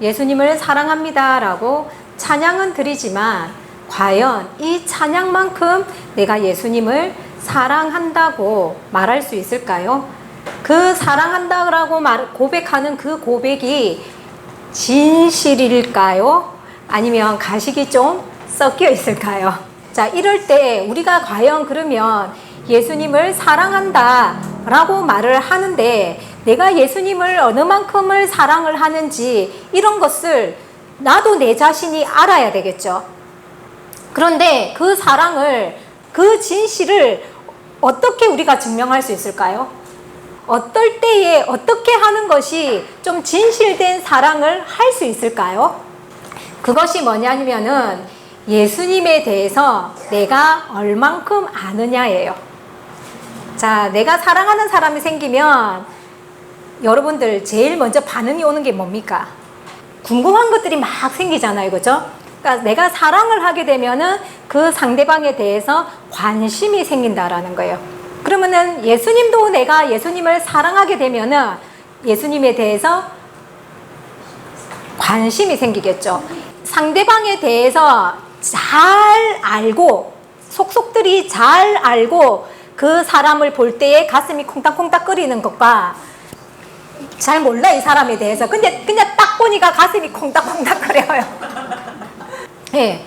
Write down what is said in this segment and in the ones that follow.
예수님을 사랑합니다라고 찬양은 드리지만 과연 이 찬양만큼 내가 예수님을 사랑한다고 말할 수 있을까요? 그 사랑한다라고 고백하는 그 고백이 진실일까요? 아니면 가식이 좀 섞여 있을까요? 자, 이럴 때 우리가 과연 그러면 예수님을 사랑한다 라고 말을 하는데 내가 예수님을 어느 만큼을 사랑을 하는지 이런 것을 나도 내 자신이 알아야 되겠죠. 그런데 그 사랑을, 그 진실을 어떻게 우리가 증명할 수 있을까요? 어떨 때에 어떻게 하는 것이 좀 진실된 사랑을 할 수 있을까요? 그것이 뭐냐면은 예수님에 대해서 내가 얼만큼 아느냐예요. 자, 내가 사랑하는 사람이 생기면 여러분들 제일 먼저 반응이 오는 게 뭡니까? 궁금한 것들이 막 생기잖아요. 그죠? 그러니까 내가 사랑을 하게 되면은 그 상대방에 대해서 관심이 생긴다라는 거예요. 그러면은 예수님도 내가 예수님을 사랑하게 되면은 예수님에 대해서 관심이 생기겠죠. 상대방에 대해서 잘 알고 속속들이 잘 알고 그 사람을 볼 때에 가슴이 콩닥콩닥 끓이는 것과 잘 몰라 이 사람에 대해서 근데 그냥 딱 보니까 가슴이 콩닥콩닥 끓여요. 예.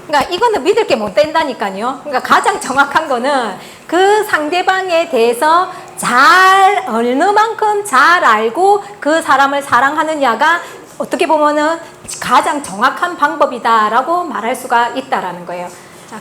그러니까 이거는 믿을 게 못 된다니까요. 그러니까 가장 정확한 거는 그 상대방에 대해서 잘 어느 만큼 잘 알고 그 사람을 사랑하느냐가 어떻게 보면은 가장 정확한 방법이다라고 말할 수가 있다라는 거예요. 자,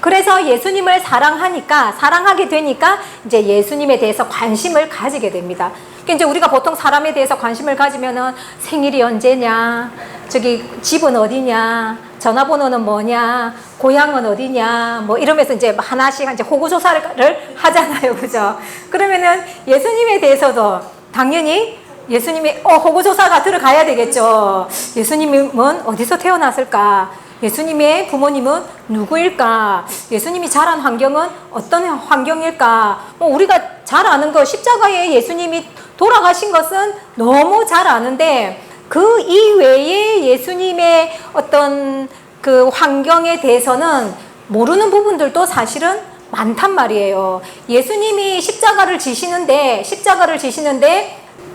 그래서 예수님을 사랑하게 되니까 이제 예수님에 대해서 관심을 가지게 됩니다. 그러니까 이제 우리가 보통 사람에 대해서 관심을 가지면은 생일이 언제냐, 저기 집은 어디냐, 전화번호는 뭐냐, 고향은 어디냐, 뭐 이러면서 이제 하나씩 이제 호구조사를 하잖아요, 그죠? 그러면은 예수님에 대해서도 당연히 예수님이 호구조사가 들어가야 되겠죠. 예수님은 어디서 태어났을까? 예수님의 부모님은 누구일까? 예수님이 자란 환경은 어떤 환경일까? 우리가 잘 아는 거 십자가에 예수님이 돌아가신 것은 너무 잘 아는데 그 이외에 예수님의 어떤 그 환경에 대해서는 모르는 부분들도 사실은 많단 말이에요. 예수님이 십자가를 지시는데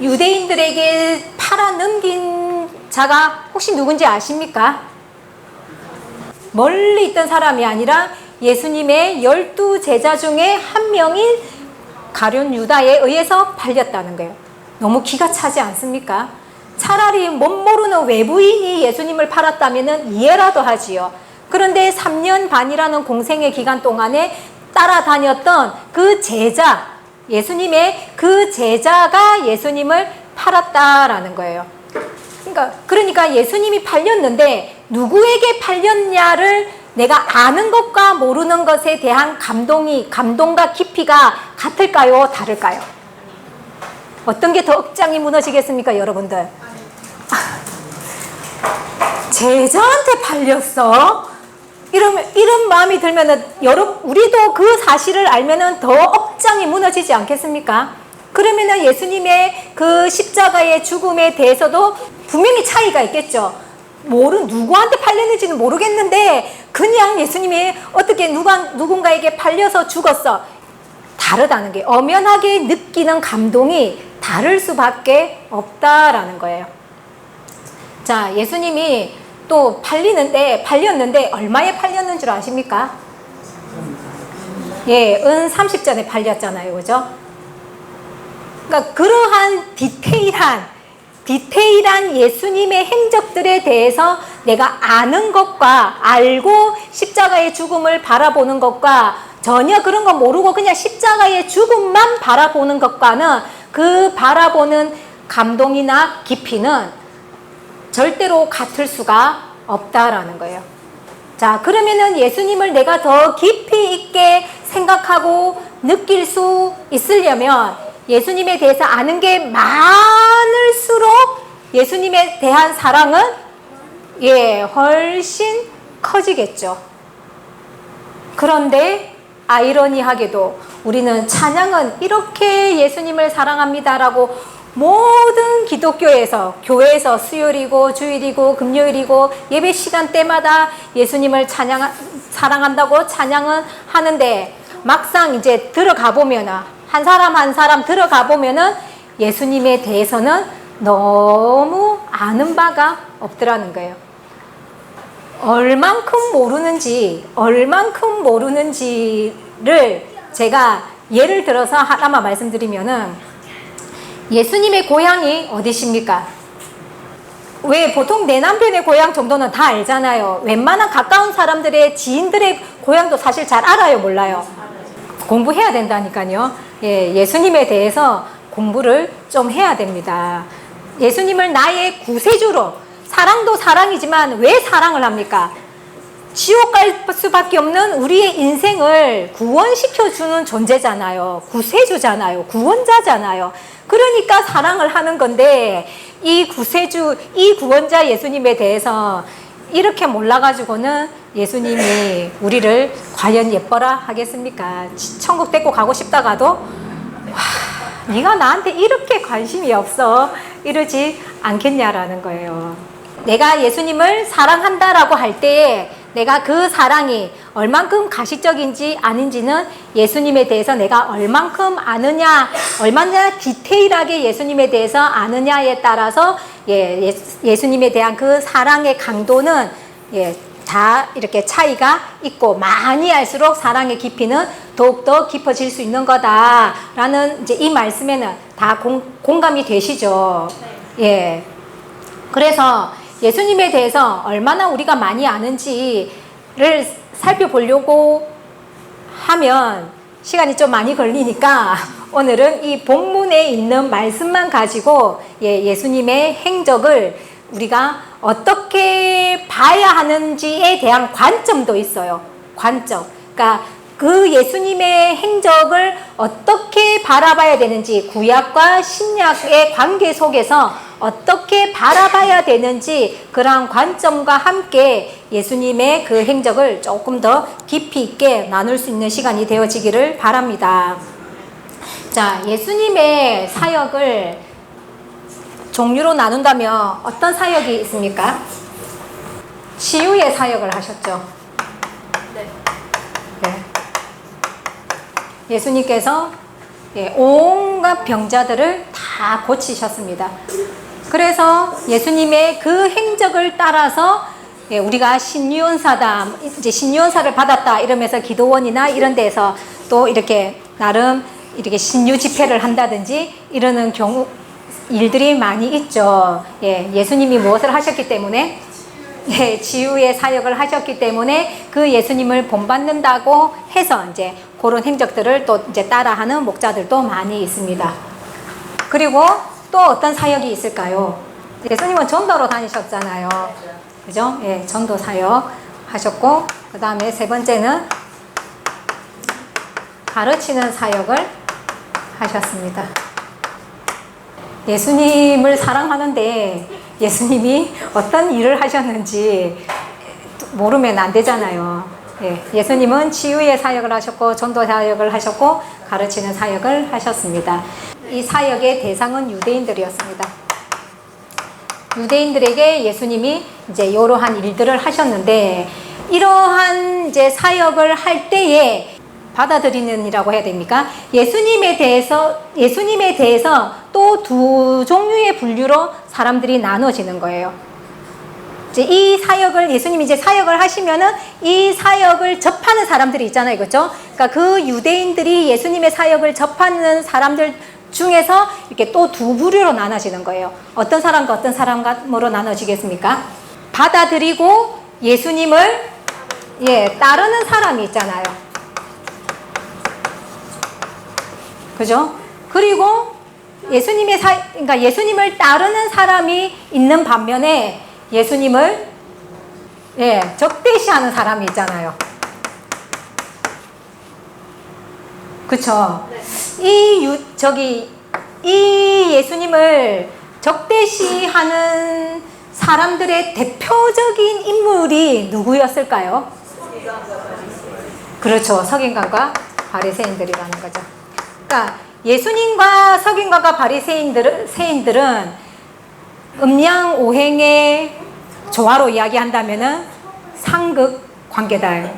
유대인들에게 팔아 넘긴 자가 혹시 누군지 아십니까? 멀리 있던 사람이 아니라 예수님의 12제자 중에 한 명인 가룟 유다에 의해서 팔렸다는 거예요. 너무 기가 차지 않습니까? 차라리 못 모르는 외부인이 예수님을 팔았다면 이해라도 하지요. 그런데 3년 반이라는 공생의 기간 동안에 따라다녔던 그 제자, 예수님의 그 제자가 예수님을 팔았다라는 거예요. 그러니까 예수님이 팔렸는데 누구에게 팔렸냐를 내가 아는 것과 모르는 것에 대한 감동과 깊이가 같을까요? 다를까요? 어떤 게 더 억장이 무너지겠습니까, 여러분들? 제자한테 팔렸어? 이런 마음이 들면은 우리도 그 사실을 알면은 더 억장이 무너지지 않겠습니까? 그러면은 예수님의 그 십자가의 죽음에 대해서도 분명히 차이가 있겠죠. 누구한테 팔렸는지는 모르겠는데 그냥 예수님이 어떻게 누군가에게 팔려서 죽었어. 다르다는 게 엄연하게 느끼는 감동이 다를 수밖에 없다라는 거예요. 자, 예수님이 또 팔렸는데 얼마에 팔렸는 줄 아십니까? 예, 은 30전에 팔렸잖아요. 그죠? 그러니까 그러한 디테일한 예수님의 행적들에 대해서 내가 아는 것과 알고 십자가의 죽음을 바라보는 것과 전혀 그런 거 모르고 그냥 십자가의 죽음만 바라보는 것과는 그 바라보는 감동이나 깊이는 절대로 같을 수가 없다라는 거예요. 자, 그러면은 예수님을 내가 더 깊이 있게 생각하고 느낄 수 있으려면 예수님에 대해서 아는 게 많을수록 예수님에 대한 사랑은 훨씬 커지겠죠. 그런데 아이러니하게도 우리는 찬양은 이렇게 예수님을 사랑합니다라고 모든 기독교에서, 교회에서 수요일이고 주일이고 금요일이고 예배 시간 때마다 예수님을 사랑한다고 찬양은 하는데, 막상 이제 들어가 보면은, 한 사람 한 사람 들어가 보면은 예수님에 대해서는 너무 아는 바가 없더라는 거예요. 얼만큼 모르는지를 제가 예를 들어서 하나만 말씀드리면은, 예수님의 고향이 어디십니까? 왜 보통 내 남편의 고향 정도는 다 알잖아요. 웬만한 가까운 사람들의 지인들의 고향도 사실 잘 알아요, 몰라요? 공부해야 된다니까요. 예, 예수님에 대해서 공부를 좀 해야 됩니다. 예수님을 나의 구세주로, 사랑도 사랑이지만 왜 사랑을 합니까? 지옥 갈 수밖에 없는 우리의 인생을 구원시켜주는 존재잖아요. 구세주잖아요. 구원자잖아요. 그러니까 사랑을 하는 건데, 이 구세주, 이 구원자 예수님에 대해서 이렇게 몰라가지고는 예수님이 우리를 과연 예뻐라 하겠습니까? 천국 데리고 가고 싶다가도, 와, 네가 나한테 이렇게 관심이 없어, 이러지 않겠냐라는 거예요. 내가 예수님을 사랑한다라고 할 때에 내가 그 사랑이 얼만큼 가시적인지 아닌지는 예수님에 대해서 내가 얼만큼 아느냐, 얼마나 디테일하게 예수님에 대해서 아느냐에 따라서 예수님에 대한 그 사랑의 강도는 다 이렇게 차이가 있고, 많이 알수록 사랑의 깊이는 더욱더 깊어질 수 있는 거다라는 이제 이 말씀에는 다 공감이 되시죠? 예. 그래서 예수님에 대해서 얼마나 우리가 많이 아는지를 살펴보려고 하면 시간이 좀 많이 걸리니까 오늘은 이 본문에 있는 말씀만 가지고 예수님의 행적을 우리가 어떻게 봐야 하는지에 대한 관점도 있어요. 관점. 그러니까 그 예수님의 행적을 어떻게 바라봐야 되는지, 구약과 신약의 관계 속에서 어떻게 바라봐야 되는지, 그러한 관점과 함께 예수님의 그 행적을 조금 더 깊이 있게 나눌 수 있는 시간이 되어지기를 바랍니다. 자, 예수님의 사역을 종류로 나눈다면 어떤 사역이 있습니까? 치유의 사역을 하셨죠. 네. 예수님께서 온갖 병자들을 다 고치셨습니다. 그래서 예수님의 그 행적을 따라서 우리가 신유언사다, 이제 신유언사를 받았다 이러면서 기도원이나 이런 데서 또 이렇게 나름 이렇게 신유 집회를 한다든지 이러는 경우 일들이 많이 있죠. 예수님이 무엇을 하셨기 때문에, 치유의 사역을 하셨기 때문에 그 예수님을 본받는다고 해서 이제 그런 행적들을 또 이제 따라하는 목자들도 많이 있습니다. 그리고 또 어떤 사역이 있을까요? 예수님은 전도로 다니셨잖아요. 그죠? 전도 사역 하셨고, 그 다음에 세 번째는 가르치는 사역을 하셨습니다. 예수님을 사랑하는데 예수님이 어떤 일을 하셨는지 모르면 안 되잖아요. 예수님은 치유의 사역을 하셨고, 전도 사역을 하셨고, 가르치는 사역을 하셨습니다. 이 사역의 대상은 유대인들이었습니다. 유대인들에게 예수님이 이제 이러한 일들을 하셨는데, 이러한 이제 사역을 할 때에 받아들이는 이라고 해야 됩니까? 예수님에 대해서 또 두 종류의 분류로 사람들이 나눠지는 거예요. 이제 이 사역을, 예수님이 이제 사역을 하시면은 이 사역을 접하는 사람들이 있잖아요. 그렇죠? 그러니까 그 유대인들이 예수님의 사역을 접하는 사람들 중에서 이렇게 또 두 부류로 나눠지는 거예요. 어떤 사람과 어떤 사람으로 나눠지겠습니까? 받아들이고 예수님을 따르는 사람이 있잖아요. 그죠? 그리고 그러니까 예수님을 따르는 사람이 있는 반면에 예수님을 적대시하는 사람이 있잖아요. 그쵸? 이 예수님을 적대시하는 사람들의 대표적인 인물이 누구였을까요? 그렇죠. 서기관과 바리새인들이라는 거죠. 그러니까 예수님과 서기관과 바리새인들은 음양오행의 조화로 이야기한다면은 상극 관계다.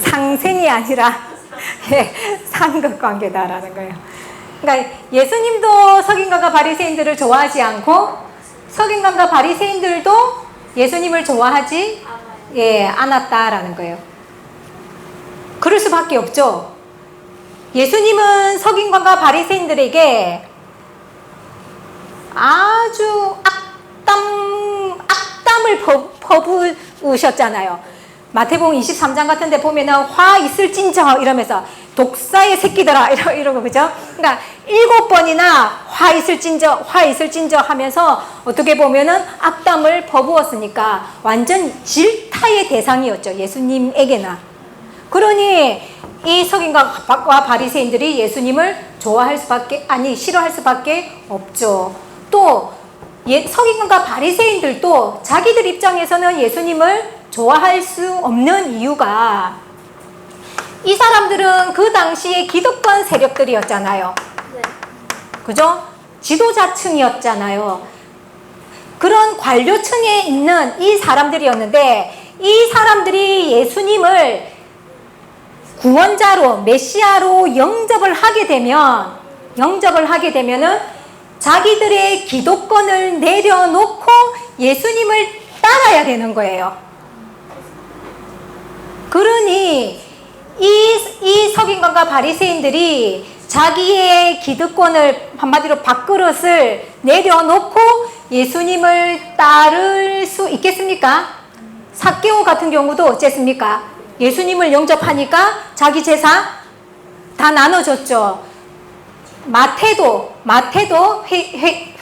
상생이 아니라 상극 관계다라는 거예요. 그러니까 예수님도 서기관과 바리새인들을 좋아하지 않고 서기관과 바리새인들도 예수님을 좋아하지 않았다라는 거예요. 그럴 수밖에 없죠. 예수님은 서기관과 바리새인들에게 아주 악담을 퍼부으셨잖아요. 마태복음 23장 같은 데 보면은 화 있을진저 이러면서 독사의 새끼들아 이러고 그죠? 그러니까 7번이나 화 있을진저 하면서 어떻게 보면은 악담을 퍼부었으니까 완전 질타의 대상이었죠. 예수님에게는. 그러니 이 서기관과 바리새인들이 예수님을 싫어할 수밖에 없죠. 또 서기관과 바리새인들도 자기들 입장에서는 예수님을 좋아할 수 없는 이유가 이 사람들은 그 당시에 기득권 세력들이었잖아요. 그죠? 지도자층이었잖아요. 그런 관료층에 있는 이 사람들이었는데 이 사람들이 예수님을 구원자로 메시아로 영접을 하게 되면은 자기들의 기득권을 내려놓고 예수님을 따라야 되는 거예요. 그러니 이 서기관과 바리새인들이 자기의 기득권을 한마디로 밥그릇을 내려놓고 예수님을 따를 수 있겠습니까? 삭개오 같은 경우도 어쨌습니까? 예수님을 영접하니까 자기 재산 다 나눠줬죠. 마태도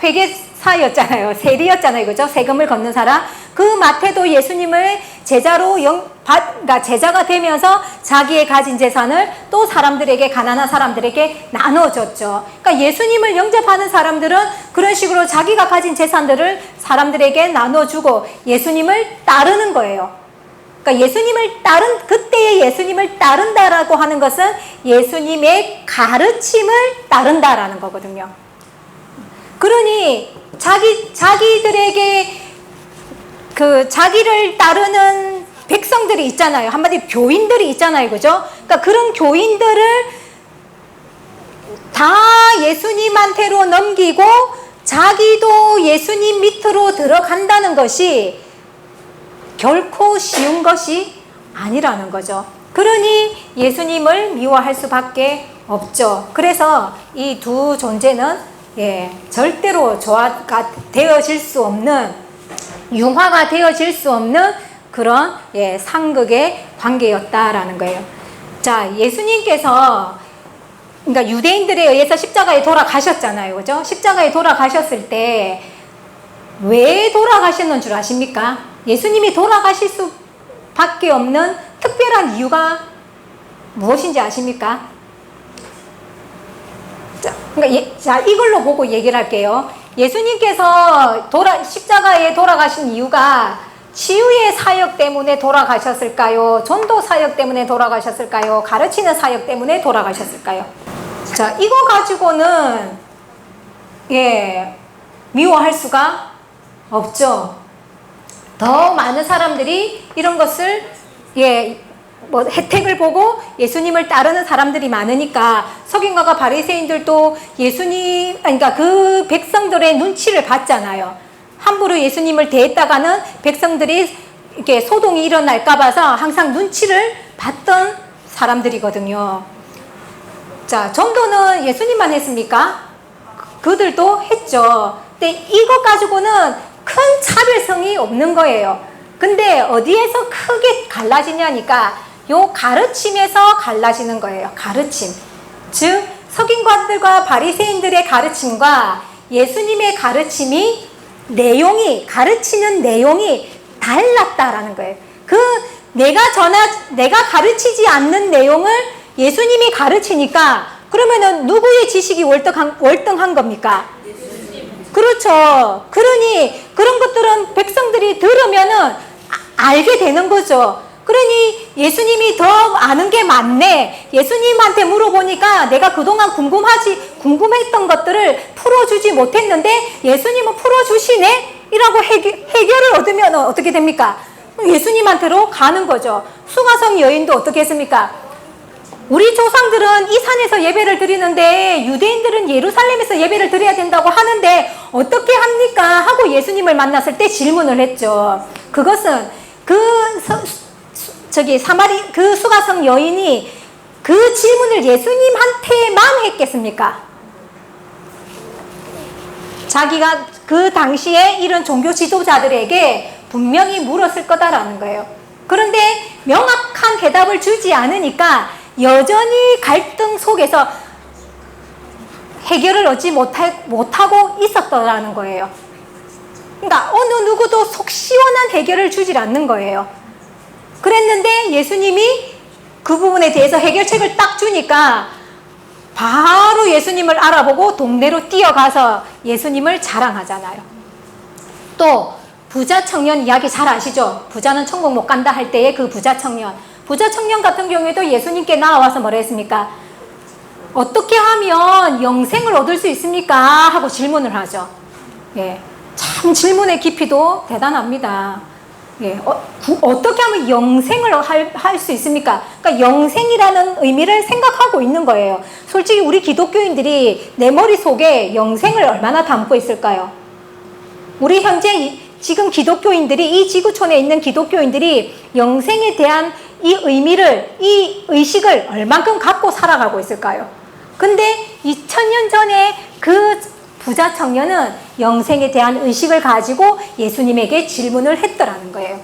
회계사였잖아요. 세리였잖아요. 그죠? 세금을 걷는 사람. 그 마태도 예수님을 그러니까 제자가 되면서 자기의 가진 재산을 또 가난한 사람들에게 나눠줬죠. 그러니까 예수님을 영접하는 사람들은 그런 식으로 자기가 가진 재산들을 사람들에게 나눠주고 예수님을 따르는 거예요. 그러니까 그때의 예수님을 따른다라고 하는 것은 예수님의 가르침을 따른다라는 거거든요. 그러니 자기들에게 자기를 따르는 백성들이 있잖아요. 한마디 교인들이 있잖아요. 그죠? 그러니까 그런 교인들을 다 예수님한테로 넘기고 자기도 예수님 밑으로 들어간다는 것이 결코 쉬운 것이 아니라는 거죠. 그러니 예수님을 미워할 수밖에 없죠. 그래서 이 두 존재는 절대로 조화가 되어질 수 없는, 융화가 되어질 수 없는 그런 상극의 관계였다라는 거예요. 자, 예수님께서 그러니까 유대인들에 의해서 십자가에 돌아가셨잖아요. 그죠? 십자가에 돌아가셨을 때 왜 돌아가셨는 줄 아십니까? 예수님이 돌아가실 수밖에 없는 특별한 이유가 무엇인지 아십니까? 자, 이걸로 보고 얘기를 할게요. 예수님께서 십자가에 돌아가신 이유가 치유의 사역 때문에 돌아가셨을까요? 전도 사역 때문에 돌아가셨을까요? 가르치는 사역 때문에 돌아가셨을까요? 자, 이거 가지고는 미워할 수가 없죠. 더 많은 사람들이 이런 것을 혜택을 보고 예수님을 따르는 사람들이 많으니까 서기관과 바리새인들도 그러니까 그 백성들의 눈치를 봤잖아요. 함부로 예수님을 대했다가는 백성들이 이렇게 소동이 일어날까 봐서 항상 눈치를 봤던 사람들이거든요. 자, 전도는 예수님만 했습니까? 그들도 했죠. 근데 이것 가지고는 큰 차별성이 없는 거예요. 근데 어디에서 크게 갈라지냐니까 요 가르침에서 갈라지는 거예요. 가르침. 즉 서기관들과 바리새인들의 가르침과 예수님의 가르치는 내용이 달랐다라는 거예요. 내가 가르치지 않는 내용을 예수님이 가르치니까 그러면은 누구의 지식이 월등한 겁니까? 그렇죠. 그러니 그런 것들은 백성들이 들으면은 알게 되는 거죠. 그러니 예수님이 더 아는 게 많네. 예수님한테 물어보니까 내가 그동안 궁금했던 것들을 풀어주지 못했는데 예수님은 풀어주시네? 이라고 해결을 얻으면 어떻게 됩니까? 예수님한테로 가는 거죠. 수가성 여인도 어떻게 했습니까? 우리 조상들은 이 산에서 예배를 드리는데 유대인들은 예루살렘에서 예배를 드려야 된다고 하는데 어떻게 합니까? 하고 예수님을 만났을 때 질문을 했죠. 그것은 그 수가성 여인이 그 질문을 예수님한테만 했겠습니까? 자기가 그 당시에 이런 종교 지도자들에게 분명히 물었을 거다라는 거예요. 그런데 명확한 대답을 주지 않으니까 여전히 갈등 속에서 해결을 얻지 못하고 있었더라는 거예요. 그러니까 어느 누구도 속 시원한 해결을 주질 않는 거예요. 그랬는데 예수님이 그 부분에 대해서 해결책을 딱 주니까 바로 예수님을 알아보고 동네로 뛰어가서 예수님을 자랑하잖아요. 또 부자 청년 이야기 잘 아시죠? 부자는 천국 못 간다 할 때의 그 부자 청년. 부자 청년 같은 경우에도 예수님께 나와서 뭐라 했습니까? 어떻게 하면 영생을 얻을 수 있습니까? 하고 질문을 하죠. 예, 참 질문의 깊이도 대단합니다. 예, 어떻게 하면 영생을 할 수 있습니까? 그러니까 영생이라는 의미를 생각하고 있는 거예요. 솔직히 우리 기독교인들이 내 머릿속에 영생을 얼마나 담고 있을까요? 우리 현재 지금 기독교인들이, 이 지구촌에 있는 기독교인들이 영생에 대한 이 의미를, 이 의식을 얼만큼 갖고 살아가고 있을까요? 근데 2000년 전에 그 부자 청년은 영생에 대한 의식을 가지고 예수님에게 질문을 했더라는 거예요.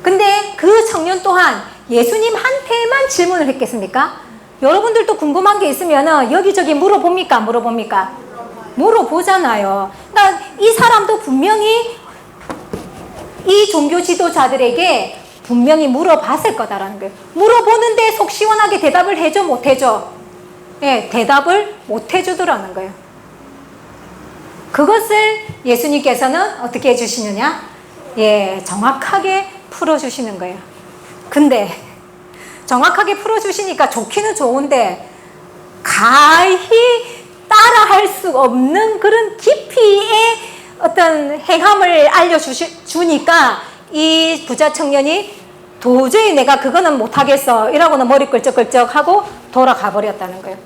근데 그 청년 또한 예수님한테만 질문을 했겠습니까? 여러분들도 궁금한 게 있으면 여기저기 물어봅니까? 안 물어봅니까? 물어보잖아요. 그러니까 이 사람도 분명히 이 종교 지도자들에게 분명히 물어봤을 거다라는 거예요. 물어보는데 속 시원하게 대답을 해줘, 못 해줘? 예, 대답을 못 해주더라는 거예요. 그것을 예수님께서는 어떻게 해주시느냐? 예, 정확하게 풀어주시는 거예요. 근데 정확하게 풀어주시니까 좋기는 좋은데 가히 따라할 수 없는 그런 깊이의 어떤 행함을 알려주니까 이 부자 청년이 도저히 내가 그거는 못하겠어 이라고는 머리 끌적끌적 하고 돌아가 버렸다는 거예요.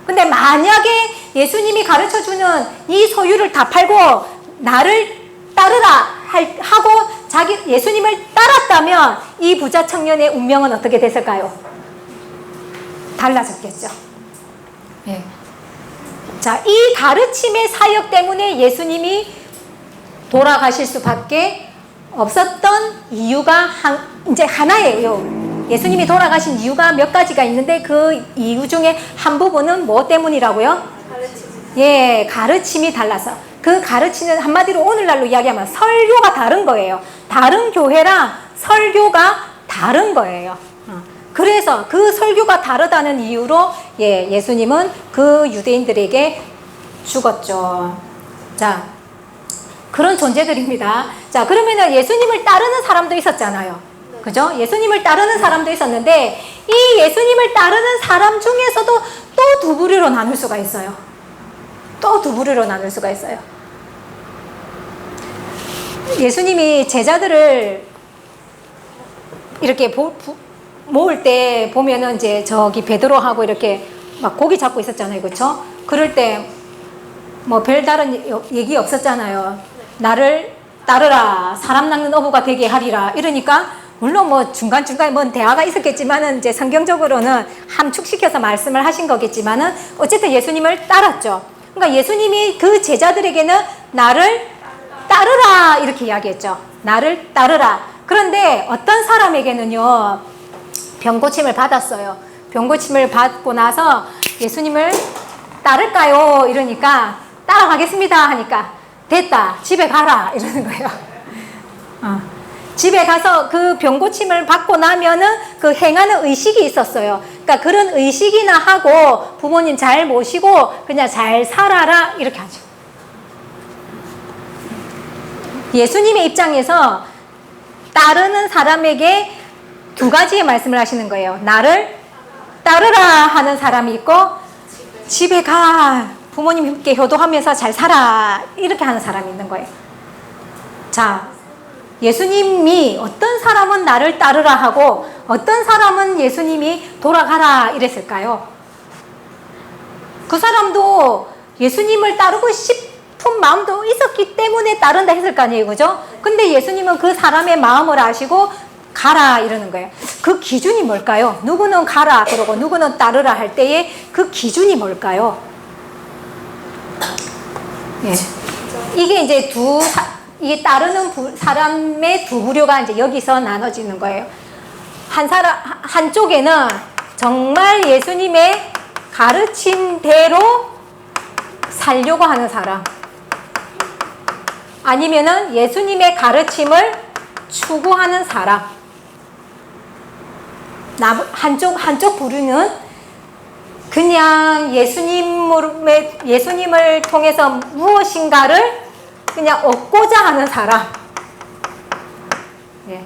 근데 만약에 예수님이 가르쳐주는 이 소유를 다 팔고 나를 따르라 하고 예수님을 따랐다면 이 부자 청년의 운명은 어떻게 됐을까요? 달라졌겠죠. 예. 자, 이 가르침의 사역 때문에 예수님이 돌아가실 수밖에 없었던 이유가 이제 하나예요. 예수님이 돌아가신 이유가 몇 가지가 있는데 그 이유 중에 한 부분은 뭐 때문이라고요? 예, 가르침이 달라서. 그 가르치는 한마디로 오늘날로 이야기하면 설교가 다른 거예요. 다른 교회랑 설교가 다른 거예요. 그래서 그 설교가 다르다는 이유로 예수님은 그 유대인들에게 죽었죠. 자, 그런 존재들입니다. 자, 그러면은 예수님을 따르는 사람도 있었잖아요. 그죠? 예수님을 따르는 사람도 있었는데 이 예수님을 따르는 사람 중에서도 또 두 부류로 나눌 수가 있어요. 또 두 부류로 나눌 수가 있어요. 예수님이 제자들을 이렇게 모을 때 보면은 이제 저기 베드로하고 이렇게 막 고기 잡고 있었잖아요. 그렇죠? 그럴 때 뭐 별다른 얘기 없었잖아요. 나를 따르라. 사람 낚는 어부가 되게 하리라. 이러니까 물론 뭐 중간중간에 뭔 대화가 있었겠지만은 이제 성경적으로는 함축시켜서 말씀을 하신 거겠지만은 어쨌든 예수님을 따랐죠. 그러니까 예수님이 그 제자들에게는 나를 따르라 이렇게 이야기했죠. 나를 따르라. 그런데 어떤 사람에게는요, 병고침을 받았어요. 병고침을 받고 나서 예수님을 따를까요? 이러니까 따라가겠습니다 하니까 됐다. 집에 가라. 이러는 거예요. 집에 가서 그 병고침을 받고 나면은 그 행하는 의식이 있었어요. 그러니까 그런 의식이나 하고 부모님 잘 모시고 그냥 잘 살아라. 이렇게 하죠. 예수님의 입장에서 따르는 사람에게 두 가지의 말씀을 하시는 거예요. 나를 따르라 하는 사람이 있고 집에 가. 부모님께 효도하면서 잘 살아. 이렇게 하는 사람이 있는 거예요. 자, 예수님이 어떤 사람은 나를 따르라 하고 어떤 사람은 예수님이 돌아가라 이랬을까요? 그 사람도 예수님을 따르고 싶은 마음도 있었기 때문에 따른다 했을 거 아니에요, 그죠? 근데 예수님은 그 사람의 마음을 아시고 가라 이러는 거예요. 그 기준이 뭘까요? 누구는 가라 그러고 누구는 따르라 할 때에 그 기준이 뭘까요? 예. 이게 이제 이게 따르는 사람의 두 부류가 이제 여기서 나눠지는 거예요. 한쪽에는 정말 예수님의 가르침대로 살려고 하는 사람. 아니면은 예수님의 가르침을 추구하는 사람. 한쪽 부류는 그냥 예수님을 통해서 무엇인가를 그냥 얻고자 하는 사람. 예.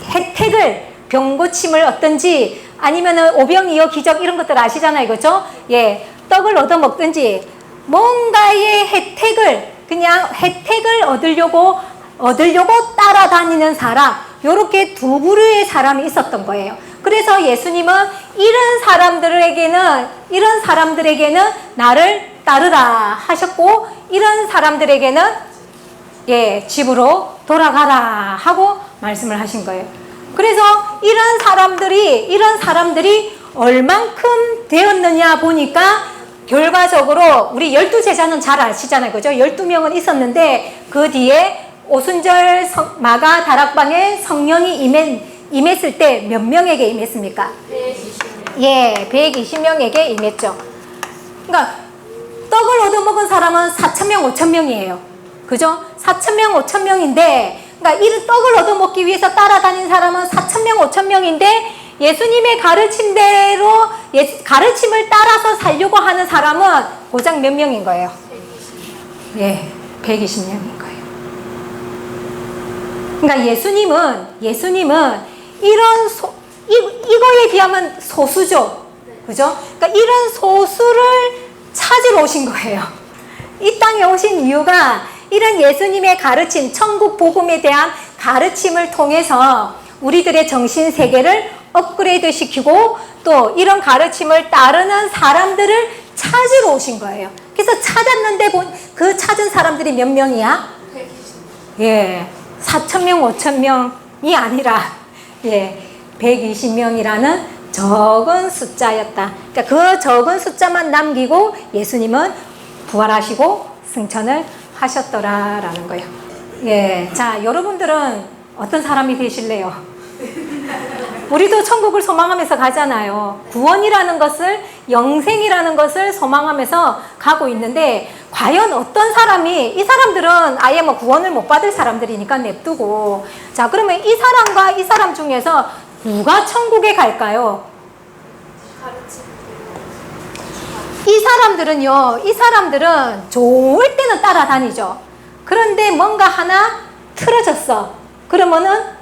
혜택을, 병고침을 얻든지 아니면은 오병이어 기적 이런 것들 아시잖아요, 그죠? 예, 떡을 얻어 먹든지 뭔가의 그냥 혜택을 얻으려고 따라다니는 사람, 요렇게 두 부류의 사람이 있었던 거예요. 그래서 예수님은 이런 사람들에게는 나를 따르라 하셨고, 이런 사람들에게는 예, 집으로 돌아가라 하고 말씀을 하신 거예요. 그래서 이런 사람들이 얼만큼 되었느냐 보니까 결과적으로 우리 12제자는 잘 아시잖아요, 그죠? 12명은 있었는데 그 뒤에 오순절 마가 다락방에 성령이 임했을 때 몇 명에게 임했습니까? 120명. 예, 120명에게 임했죠. 그러니까 떡을 얻어먹은 사람은 4,000명, 5,000명이에요. 그죠? 4,000명, 5,000명인데, 그러니까 이 떡을 얻어먹기 위해서 따라다닌 사람은 4,000명, 5,000명인데, 예수님의 가르침을 따라서 살려고 하는 사람은 고작 몇 명인 거예요? 120명. 예, 120명인 거예요. 그러니까 예수님은 이거에 비하면 소수죠. 그죠? 그러니까 이런 소수를 찾으러 오신 거예요. 이 땅에 오신 이유가 이런 예수님의 가르침, 천국 복음에 대한 가르침을 통해서 우리들의 정신 세계를 업그레이드 시키고 또 이런 가르침을 따르는 사람들을 찾으러 오신 거예요. 그래서 찾았는데 그 찾은 사람들이 몇 명이야? 120명. 예. 4,000명, 5,000명이 아니라 예, 120명이라는 적은 숫자였다. 그러니까 그 적은 숫자만 남기고 예수님은 부활하시고 승천을 하셨더라라는 거예요. 예, 자, 여러분들은 어떤 사람이 되실래요? 우리도 천국을 소망하면서 가잖아요. 구원이라는 것을, 영생이라는 것을 소망하면서 가고 있는데 과연 어떤 사람이, 이 사람들은 아예 뭐 구원을 못 받을 사람들이니까 냅두고, 자, 그러면 이 사람과 이 사람 중에서 누가 천국에 갈까요? 이 사람들은 좋을 때는 따라다니죠. 그런데 뭔가 하나 틀어졌어. 그러면은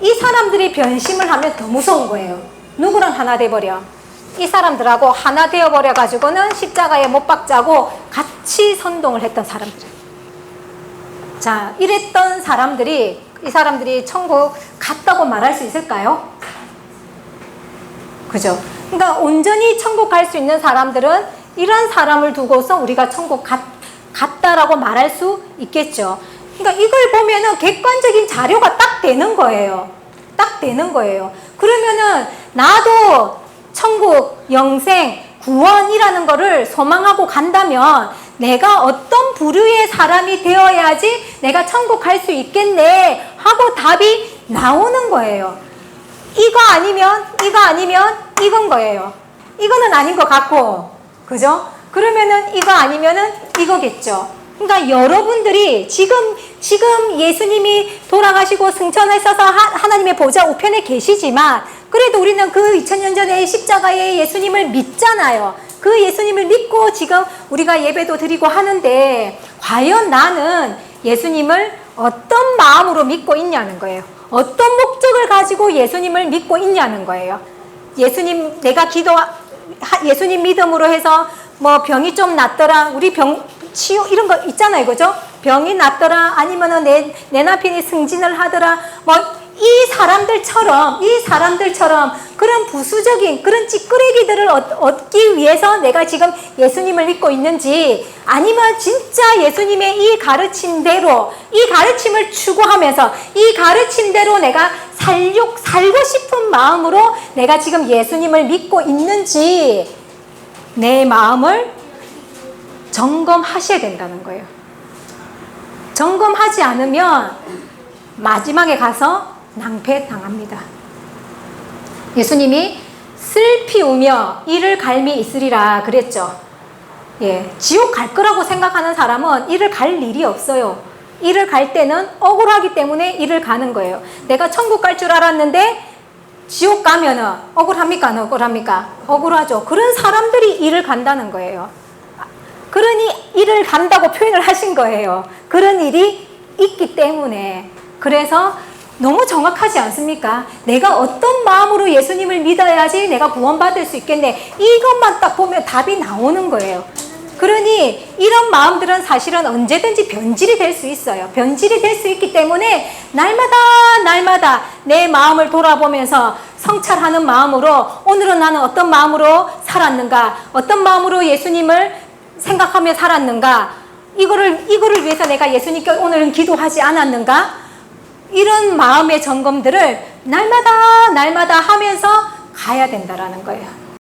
이 사람들이 변심을 하면 더 무서운 거예요. 누구랑 하나 돼버려? 이 사람들하고 하나 되어버려가지고는 십자가에 못 박자고 같이 선동을 했던 사람들. 자, 이랬던 사람들이, 이 사람들이 천국 갔다고 말할 수 있을까요? 그죠? 그러니까 온전히 천국 갈 수 있는 사람들은 이런 사람을 두고서 우리가 천국 갔다라고 말할 수 있겠죠. 그러니까 이걸 보면은 객관적인 자료가 딱 되는 거예요. 딱 되는 거예요. 그러면은 나도 천국, 영생, 구원이라는 거를 소망하고 간다면 내가 어떤 부류의 사람이 되어야지 내가 천국 갈 수 있겠네 하고 답이 나오는 거예요. 이거 아니면 이건 거예요. 이거는 아닌 것 같고, 그죠? 그러면은 이거 아니면은 이거겠죠. 그러니까 여러분들이 지금 예수님이 돌아가시고 승천하셔서 하나님의 보좌 우편에 계시지만 그래도 우리는 그 2000년 전에 십자가의 예수님을 믿잖아요. 그 예수님을 믿고 지금 우리가 예배도 드리고 하는데 과연 나는 예수님을 어떤 마음으로 믿고 있냐는 거예요. 어떤 목적을 가지고 예수님을 믿고 있냐는 거예요. 예수님, 내가 예수님 믿음으로 해서 뭐 병이 좀 낫더라, 우리 병 치유 이런 거 있잖아요, 그죠? 병이 낫더라, 아니면은 내 남편이 승진을 하더라, 뭐 이 사람들처럼 그런 부수적인 그런 찌끄레기들을 얻기 위해서 내가 지금 예수님을 믿고 있는지, 아니면 진짜 예수님의 이 가르침대로, 이 가르침을 추구하면서 이 가르침대로 내가 살고 싶은 마음으로 내가 지금 예수님을 믿고 있는지 내 마음을 점검하셔야 된다는 거예요. 점검하지 않으면 마지막에 가서 낭패당합니다. 예수님이 슬피 우며 이를 갈미 있으리라 그랬죠. 예, 지옥 갈 거라고 생각하는 사람은 이를 갈 일이 없어요. 이를 갈 때는 억울하기 때문에 이를 가는 거예요. 내가 천국 갈 줄 알았는데 지옥 가면은 억울합니까? 안 억울합니까? 억울하죠. 그런 사람들이 이를 간다는 거예요. 그러니 이를 간다고 표현을 하신 거예요. 그런 일이 있기 때문에. 그래서 너무 정확하지 않습니까? 내가 어떤 마음으로 예수님을 믿어야지 내가 구원받을 수 있겠네. 이것만 딱 보면 답이 나오는 거예요. 그러니 이런 마음들은 사실은 언제든지 변질이 될 수 있어요. 변질이 될 수 있기 때문에 날마다 내 마음을 돌아보면서 성찰하는 마음으로, 오늘은 나는 어떤 마음으로 살았는가, 어떤 마음으로 예수님을 생각하며 살았는가, 이거를 위해서 내가 예수님께 오늘은 기도하지 않았는가, 이런 마음의 점검들을 날마다 하면서 가야 된다라는 거예요.